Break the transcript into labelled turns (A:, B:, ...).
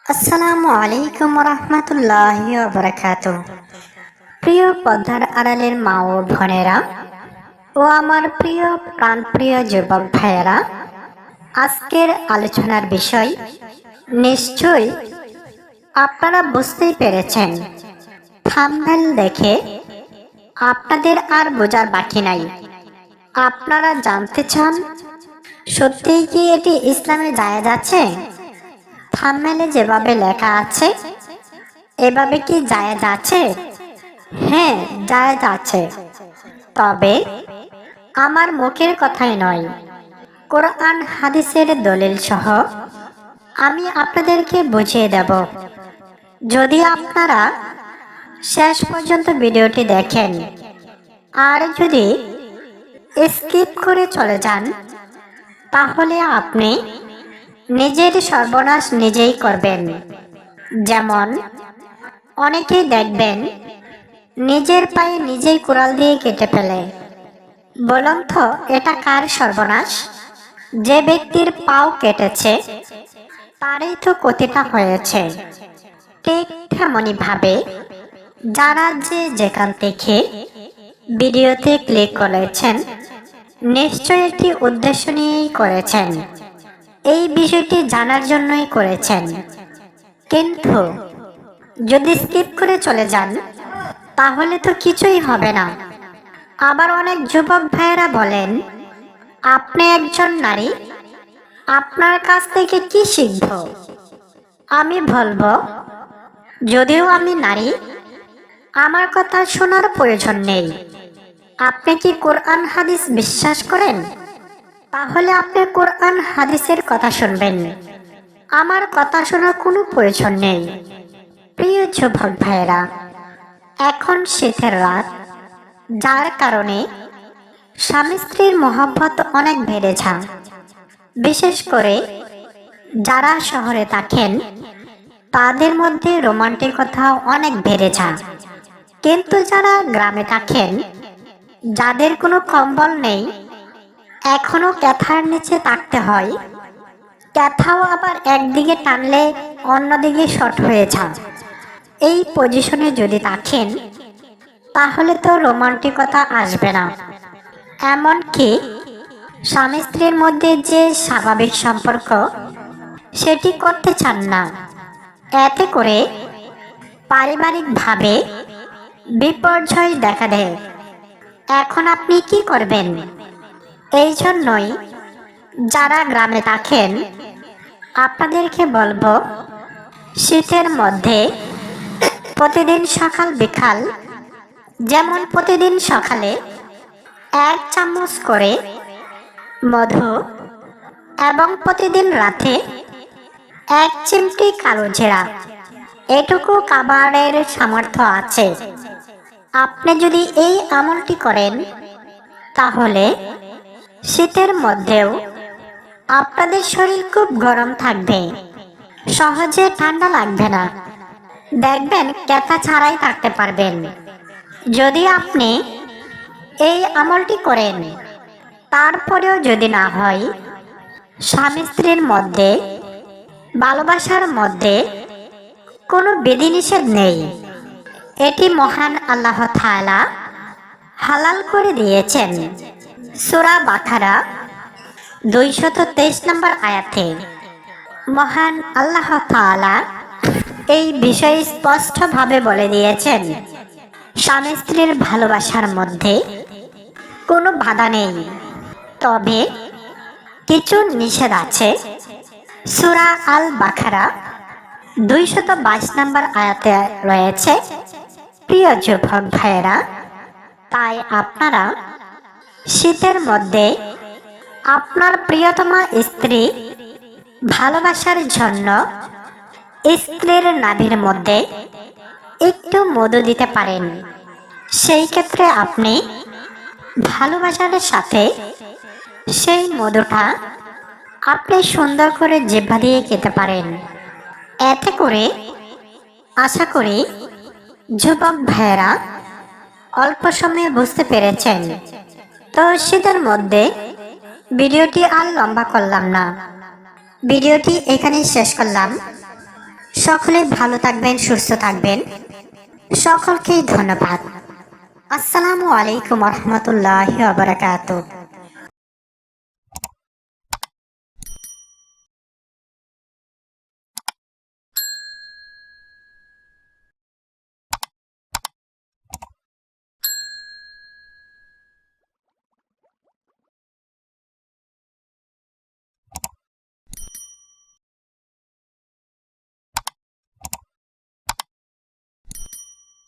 A: আসসালামু আলাইকুম রহমতুল্লাহি ওয়া বারাকাতুহু। প্রিয় পর্দার আড়ালের মা ও বোনেরা ও আমার প্রিয় প্রাণপ্রিয় যুবক ভাইয়েরা, আজকের আলোচনার বিষয় নিশ্চয়ই আপনারা বুঝতেই পেরেছেন। থাম্বনেল দেখে আপনাদের আর বোঝার বাকি নাই। আপনারা জানতে চান সত্যিই কি এটি ইসলামে জায়েজ আছে? থাম্বনেলে যেভাবে লেখা আছে এভাবে কি জায়েজ আছে? হ্যাঁ, জায়েজ আছে, তবে আমার মুখের কথাই নয়, কোরআন হাদিসের দলিল সহ আমি আপনাদেরকে বুঝিয়ে দেব। যদি আপনারা শেষ পর্যন্ত ভিডিওটি দেখেন আর যদি স্কিপ করে চলে যান, তাহলে আপনি নিজের সর্বনাশ নিজেই করবেন। যেমন অনেকেই দেখবেন নিজের পায়ে নিজেই কুড়াল দিয়ে কেটে ফেলে। বলুন তো, এটা কার সর্বনাশ? যে ব্যক্তির পাও কেটেছে তারই তো ক্ষতিটা হয়েছে। ঠিক তেমনি ভাবে যারা যেখান থেকে ভিডিওতে ক্লিক করেছেন নিশ্চয়ই একটি উদ্দেশ্য নিয়েই করেছেন, এই বিষয়টি জানার জন্যই করেছেন। কিন্তু যদি স্কিপ করে চলে যান তাহলে তো কিছুই হবে না। আবার অনেক যুবক ভাইয়েরা বলেন, আপনি একজন নারী, আপনার কাছ থেকে কি শিখব? আমি বলবো, যদিও আমি নারী, আমার কথা শোনার প্রয়োজন নেই। আপনি কি কোরআন হাদিস বিশ্বাস করেন? তাহলে আপনি কোরআন হাদিসের কথা শুনবেন, আমার কথা শোনার কোনো প্রয়োজন নেই। প্রিয় যুবক ভাইয়েরা, এখন শীতের রাত, যার কারণে স্বামী স্ত্রীর মহব্বত অনেক বেড়েছে। বিশেষ করে যারা শহরে থাকেন তাদের মধ্যে রোমান্টিকতা অনেক বেড়েছে। কিন্তু যারা গ্রামে থাকেন, যাদের কোনো কম্বল নেই, এখনো ক্যাথার নিচে থাকতে হয়, ক্যাথাও আবার একদিকে টানলে অন্যদিকে শর্ট হয়ে যায়, এই পজিশনে যদি থাকেন তাহলে তো রোমান্টিকতা আসবে না। এমনকি স্বামী স্ত্রীর মধ্যে যে স্বাভাবিক সম্পর্ক সেটি করতে চান না। এতে করে পারিবারিকভাবে বিপর্যয় দেখা দেয়। এখন আপনি কি করবেন? এই জন্যই যারা গ্রামে থাকেন আপনাদেরকে বলবো, শীতের মধ্যে প্রতিদিন সকাল বিকাল, যেমন প্রতিদিন সকালে 1 চামচ করে মধু এবং প্রতিদিন রাতে 1 চিমটি কালো জিরা, এটুকু খাবারের সামর্থ্য আছে। আপনি যদি এই আমলটি করেন তাহলে শীতের মধ্যেও আপনাদের শরীর খুব গরম থাকবে, সহজে ঠান্ডা লাগবে না, দেখবেন ক্যাথা ছাড়াই থাকতে পারবেন। যদি আপনি এই আমলটি করেন তারপরেও যদি না হয়, স্বামী স্ত্রীর মধ্যে ভালোবাসার মধ্যে কোনো বিধিনিষেধ নেই, এটি মহান আল্লাহ তাআলা হালাল করে দিয়েছেন। সূরা বাকারা 223 নম্বর আয়াতে মহান আল্লাহ তাআলা এই বিষয়ে স্পষ্টভাবে বলে দিয়েছেন, স্বামী স্ত্রীর ভালোবাসার মধ্যে কোনো বাধা নেই, তবে কিছু নিষেধ আছে। সূরা আল বাকারা 222 নম্বর আয়াতে রয়েছে। প্রিয় যুবক ভাইয়েরা, তাই আপনারা শীতের মধ্যে আপনার প্রিয়তমা স্ত্রী ভালোবাসার জন্য স্ত্রীর নাভির মধ্যে একটু মধু দিতে পারেন। সেই ক্ষেত্রে আপনি ভালোবাসার সাথে সেই মধুটা আপনি সুন্দর করে জিহ্বা দিয়ে খেতে পারেন। এতে করে আশা করি যুবক ভাইয়েরা অল্প সময়ে বুঝতে পেরেছেন। তো শীতের মধ্যে ভিডিওটি আর লম্বা করলাম না, ভিডিওটি এখানেই শেষ করলাম। সকলে ভালো থাকবেন, সুস্থ থাকবেন। সকলকেই ধন্যবাদ। আসসালামু আলাইকুম রহমতুল্লাহি ওয়া বারাকাতুহু।